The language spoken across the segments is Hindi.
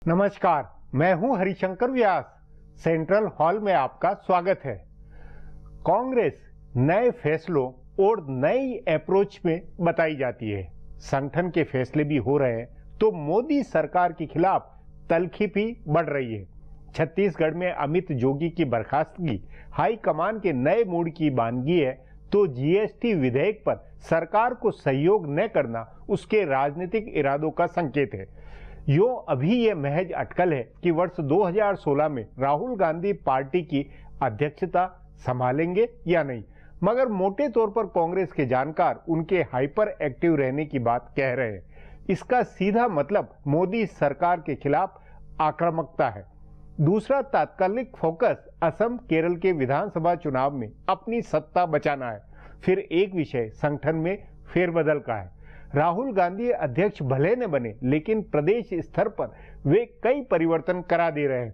नमस्कार, मैं हूं हरिशंकर व्यास। सेंट्रल हॉल में आपका स्वागत है। कांग्रेस नए फैसलों और नई अप्रोच में बताई जाती है। संगठन के फैसले भी हो रहे हैं तो मोदी सरकार के खिलाफ तल्खी भी बढ़ रही है। छत्तीसगढ़ में अमित जोगी की बर्खास्तगी हाईकमान के नए मूड की बानगी है तो जीएसटी विधेयक पर सरकार को सहयोग न करना उसके राजनीतिक इरादों का संकेत है। अभी ये महज अटकल है कि वर्ष 2016 में राहुल गांधी पार्टी की अध्यक्षता संभालेंगे या नहीं, मगर मोटे तौर पर कांग्रेस के जानकार उनके हाइपर एक्टिव रहने की बात कह रहे हैं। इसका सीधा मतलब मोदी सरकार के खिलाफ आक्रामकता है। दूसरा तात्कालिक फोकस असम केरल के विधानसभा चुनाव में अपनी सत्ता बचाना है। फिर एक विषय संगठन में फेरबदल का है। राहुल गांधी अध्यक्ष भले न बने लेकिन प्रदेश स्तर पर वे कई परिवर्तन करा दे रहे हैं।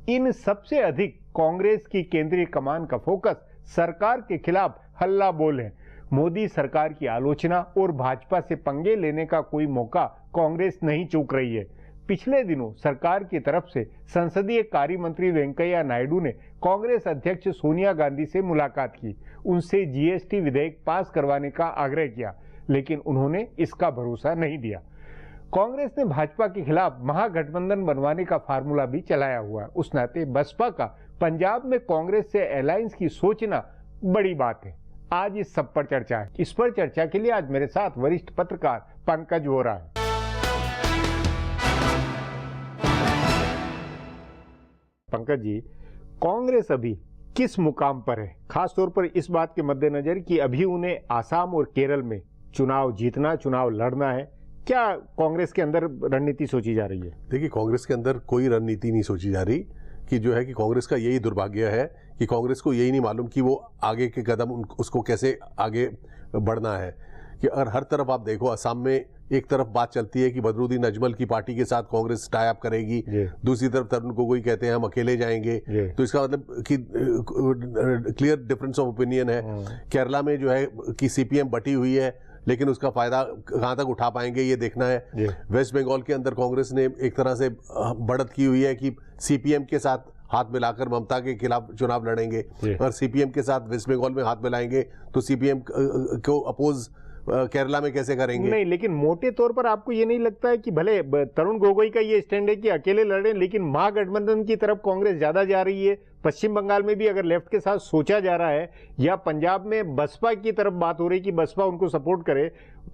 इन सबसे अधिक कांग्रेस की केंद्रीय कमान का फोकस सरकार के खिलाफ हल्ला बोल है। मोदी सरकार की आलोचना और भाजपा से पंगे लेने का कोई मौका कांग्रेस नहीं चूक रही है। पिछले दिनों सरकार की तरफ से संसदीय कार्य मंत्री वेंकैया नायडू ने कांग्रेस अध्यक्ष सोनिया गांधी से मुलाकात की, उनसे जीएसटी विधेयक पास करवाने का आग्रह किया, लेकिन उन्होंने इसका भरोसा नहीं दिया। कांग्रेस ने भाजपा के खिलाफ महागठबंधन बनवाने का फार्मूला भी चलाया हुआ है। उस नाते बसपा का पंजाब में कांग्रेस से अलायंस की सोचना बड़ी बात है। आज इस सब पर चर्चा है। इस पर चर्चा के लिए आज मेरे साथ वरिष्ठ पत्रकार पंकज वोरा है। पंकज जी, कांग्रेस अभी किस मुकाम पर है, खासतौर पर इस बात के मद्देनजर कि अभी उन्हें आसाम और केरल में चुनाव जीतना, चुनाव लड़ना है। क्या कांग्रेस के अंदर रणनीति सोची जा रही है? देखिए, कांग्रेस के अंदर कोई रणनीति नहीं सोची जा रही कि जो है कि कांग्रेस का यही दुर्भाग्य है कि कांग्रेस को यही नहीं मालूम कि वो आगे के कदम उसको कैसे आगे बढ़ना है। कि अगर हर तरफ आप देखो, असम में एक तरफ बात चलती है कि बदरुद्दीन अजमल की पार्टी के साथ कांग्रेस टाई अप करेगी, दूसरी तरफ तरुण गोगोई कहते हैं हम अकेले जाएंगे। तो इसका मतलब कि क्लियर डिफरेंस ऑफ ओपिनियन है। केरला में जो है कि सीपीएम बटी हुई है, लेकिन उसका फायदा कहां तक उठा पाएंगे ये देखना है। वेस्ट बंगाल के अंदर कांग्रेस ने एक तरह से बढ़त की हुई है कि सीपीएम के साथ हाथ मिलाकर ममता के खिलाफ चुनाव लड़ेंगे, और सीपीएम के साथ वेस्ट बंगाल में हाथ मिलाएंगे तो सीपीएम को अपोज केरला में कैसे करेंगे? नहीं, लेकिन मोटे तौर पर आपको ये नहीं लगता है कि भले तरुण गोगोई का ये स्टैंड है कि अकेले लड़े, लेकिन महागठबंधन की तरफ कांग्रेस ज्यादा जा रही है। पश्चिम बंगाल में भी अगर लेफ्ट के साथ सोचा जा रहा है, या पंजाब में बसपा की तरफ बात हो रही कि बसपा उनको सपोर्ट करे,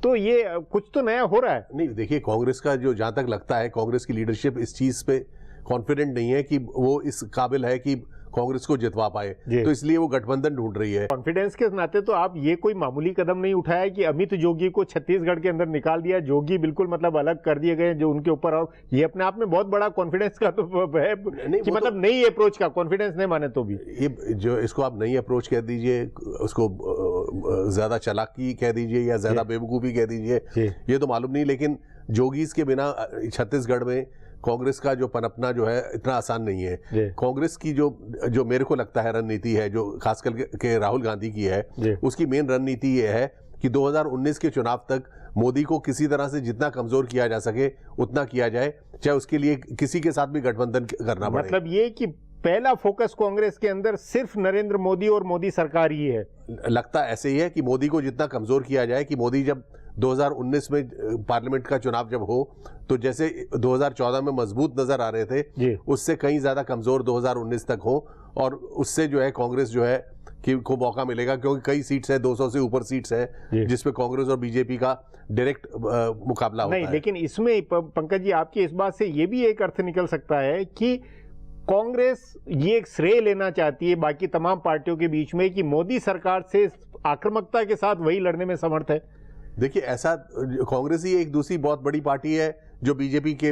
तो ये कुछ तो नया हो रहा है। नहीं, देखिए, कांग्रेस का जो जहां तक लगता है कांग्रेस की लीडरशिप इस चीज पे कॉन्फिडेंट नहीं है कि वो इस काबिल है कि कांग्रेस को जितवा पाए, तो इसलिए वो गठबंधन ढूंढ रही है। कॉन्फिडेंस के नाते तो आप ये कोई मामूली कदम नहीं उठाया कि अमित जोगी को छत्तीसगढ़ के अंदर निकाल दिया, जोगी बिल्कुल मतलब अलग कर दिए गए जो उनके ऊपर, और ये अपने आप में बहुत बड़ा कॉन्फिडेंस का तो है कि मतलब नई अप्रोच का कॉन्फिडेंस नहीं माने तो भी ये जो इसको आप नई अप्रोच कह दीजिए, उसको ज्यादा चालाकी कह दीजिए या ज्यादा बेवकूफी कह दीजिए, ये तो मालूम नहीं। लेकिन जोगीज के बिना छत्तीसगढ़ में कांग्रेस का जो पनपना जो है इतना आसान नहीं है। कांग्रेस की जो मेरे को लगता है रणनीति है, जो खासकर के राहुल गांधी की है, उसकी मेन रणनीति ये है कि 2019 के चुनाव तक मोदी को किसी तरह से जितना कमजोर किया जा सके उतना किया जाए, चाहे उसके लिए किसी के साथ भी गठबंधन करना पड़े। मतलब ये कि पहला फोकस कांग्रेस के अंदर सिर्फ नरेंद्र मोदी और मोदी सरकार ही है। लगता ऐसे ही है कि मोदी को जितना कमजोर किया जाए, कि मोदी जब 2019 में पार्लियामेंट का चुनाव जब हो तो जैसे 2014 में मजबूत नजर आ रहे थे, उससे कहीं ज्यादा कमजोर 2019 तक हो, और उससे जो है कांग्रेस जो है कि को मौका मिलेगा, क्योंकि कई सीट्स है, 200 से ऊपर सीट्स है जिसमें कांग्रेस और बीजेपी का डायरेक्ट मुकाबला होता है। लेकिन इसमें पंकज जी, आपकी इस बात से ये भी एक अर्थ निकल सकता है कि कांग्रेस ये एक श्रेय लेना चाहती है बाकी तमाम पार्टियों के बीच में कि मोदी सरकार से आक्रामकता के साथ वही लड़ने में समर्थ है। देखिए, ऐसा कांग्रेस ही एक दूसरी बहुत बड़ी पार्टी है जो बीजेपी के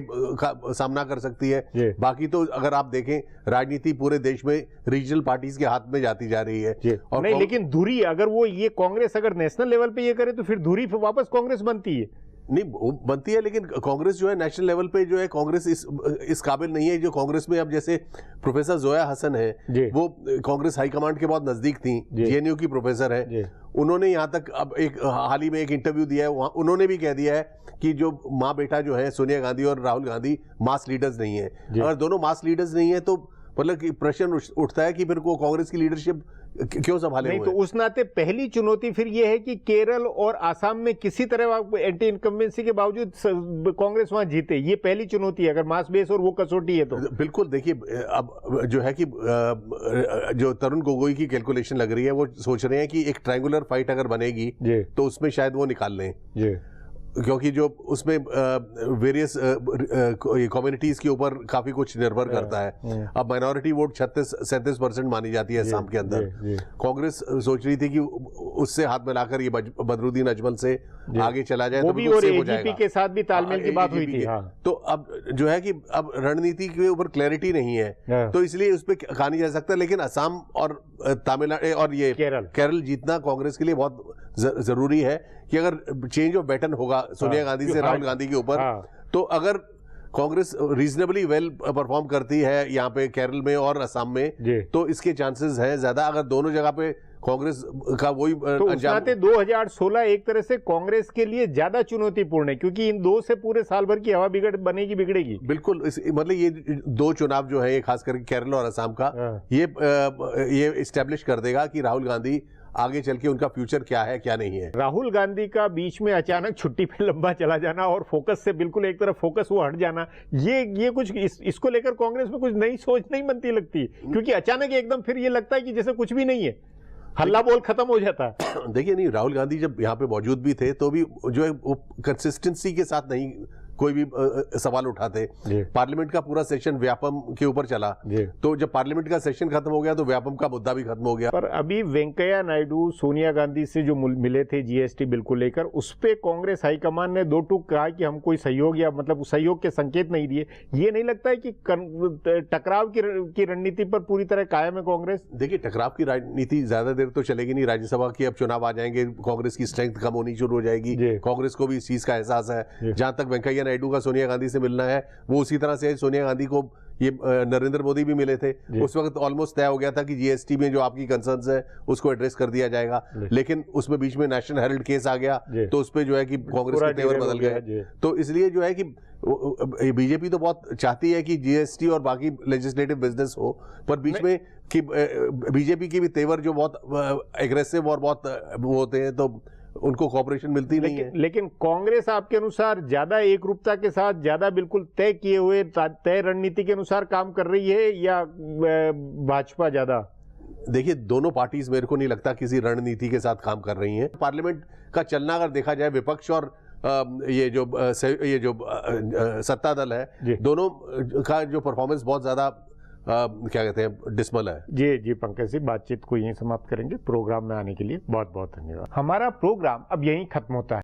सामना कर सकती है। बाकी तो अगर आप देखें, राजनीति पूरे देश में रीजनल पार्टीज के हाथ में जाती जा रही है। और नहीं, लेकिन धुरी अगर वो ये कांग्रेस अगर नेशनल लेवल पे ये करे तो फिर धुरी वापस कांग्रेस बनती है। नहीं बनती है, लेकिन कांग्रेस जो है नेशनल लेवल पे जो है कांग्रेस इस काबिल नहीं है। जो कांग्रेस में अब जैसे प्रोफेसर जोया हसन है, वो कांग्रेस हाईकमांड के बहुत नजदीक थी, जेएनयू की प्रोफेसर है, उन्होंने यहाँ तक अब एक हाल ही में एक इंटरव्यू दिया है, उन्होंने भी कह दिया है कि जो माँ बेटा जो है सोनिया गांधी और राहुल गांधी मास लीडर्स नहीं है। अगर दोनों मास लीडर्स नहीं है तो मतलब कि प्रश्न उठता है कि फिर को कांग्रेस की लीडरशिप क्यों संभाले हुए? नहीं तो उस नाते पहली चुनौती फिर यह है कि केरल और आसाम में किसी तरह एंटी इनकम्बेंसी के बावजूद कांग्रेस वहां जीते, ये पहली चुनौती है अगर मास बेस और वो कसौटी है तो। बिल्कुल, देखिए अब जो है कि जो तरुण गोगोई की कैलकुलेशन लग रही है, वो सोच रहे हैं कि एक ट्रायंगुलर फाइट अगर बनेगी तो उसमें शायद वो निकाल लें, क्योंकि जो उसमें वेरियस कम्युनिटीज के ऊपर काफी कुछ निर्भर करता है। अब माइनॉरिटी वोट 36-37% मानी जाती है असम के अंदर। कांग्रेस सोच रही थी कि उससे हाथ मिलाकर ये बदरुद्दीन अजमल से आगे चला जाए, वो भी और एजीपी के साथ भी तालमेल की बात हुई थी। तो अब जो है कि अब रणनीति के ऊपर क्लैरिटी नहीं है, तो इसलिए उस पर कहा नहीं जा सकता। लेकिन असम और तमिलनाडु और ये केरल जीतना कांग्रेस के लिए बहुत जरूरी है कि अगर चेंज ऑफ बैटन होगा सोनिया गांधी से राहुल गांधी के ऊपर, तो अगर कांग्रेस रीजनेबली वेल परफॉर्म करती है यहाँ पे केरल में और असम में, तो इसके चांसेस है ज्यादा। अगर दोनों जगह पे कांग्रेस का वही तो अंजाम 2016 एक तरह से कांग्रेस के लिए ज्यादा चुनौतीपूर्ण है, क्योंकि इन दो से पूरे साल भर की हवा बिगड़ेगी। बिल्कुल, मतलब ये दो चुनाव जो है, खास करके केरल और असम का, ये इस्टेब्लिश कर देगा कि राहुल गांधी आगे चल के उनका फ्यूचर क्या है क्या नहीं है। राहुल गांधी का बीच में अचानक छुट्टी पे लंबा चला जाना और फोकस से बिल्कुल एक तरफ फोकस वो हट जाना, ये कुछ इसको लेकर कांग्रेस में कुछ नई सोच नहीं बनती लगती, क्योंकि अचानक एकदम फिर ये लगता है कि जैसे कुछ भी नहीं है, हल्ला बोल खत्म हो जाता है। देखिए, नहीं, राहुल गांधी जब यहाँ पे मौजूद भी थे तो भी जो है वो कंसिस्टेंसी के साथ नहीं कोई भी सवाल उठाते। पार्लियामेंट का पूरा सेशन व्यापम के ऊपर चला, तो जब पार्लियामेंट का सेशन खत्म हो गया तो व्यापम का मुद्दा भी खत्म हो गया। पर अभी वेंकैया नायडू सोनिया गांधी से जो मिले थे जीएसटी बिल को लेकर, उस पे कांग्रेस हाईकमान ने दो टूक कहा कि हम कोई सहयोग या मतलब सहयोग के संकेत नहीं दिए। ये नहीं लगता है कि टकराव की रणनीति पर पूरी तरह कायम है कांग्रेस? देखिए, टकराव की राजनीति ज्यादा देर तो चलेगी नहीं। राज्यसभा के अब चुनाव आ जाएंगे, कांग्रेस की स्ट्रेंथ कम होनी शुरू हो जाएगी। कांग्रेस को भी इस चीज का एहसास है। जहां तक वेंकैया नायडू का सोनिया गांधी से मिलना है, वो उसी तरह से सोनिया गांधी को ये नरेंद्र मोदी भी मिले थे। उस वक्त ऑलमोस्ट तय हो गया था कि जीएसटी में जो आपकी कंसर्न्स है उसको एडरेस कर दिया जाएगा, लेकिन उसमें बीच में नेशनल हेराल्ड केस आ गया, तो उस पे जो है कि कांग्रेस के तेवर बदल गए। तो इसलिए जो है कि बीजेपी तो बहुत चाहती है कि जीएसटी और बाकी लेजिस्लेटिव बिजनेस हो, पर बीच में कि बीजेपी के भी तेवर जो बहुत एग्रेसिव और बहुत वो होते हैं, तो उनको कॉपरेशन मिलती नहीं है। लेकिन कांग्रेस आपके अनुसार ज्यादा एक रूपता के साथ, ज्यादा बिल्कुल तय किए हुए तय रणनीति के अनुसार काम कर रही है या भाजपा ज्यादा? देखिए, दोनों पार्टीज मेरे को नहीं लगता किसी रणनीति के साथ काम कर रही हैं। पार्लियामेंट का चलना अगर देखा जाए, विपक्ष और ये जो सत्ता दल है, दोनों का जो परफॉर्मेंस बहुत ज्यादा क्या कहते हैं, डिसमल है। जी पंकज जी, बातचीत को यहीं समाप्त करेंगे। प्रोग्राम में आने के लिए बहुत बहुत धन्यवाद। हमारा प्रोग्राम अब यहीं खत्म होता है।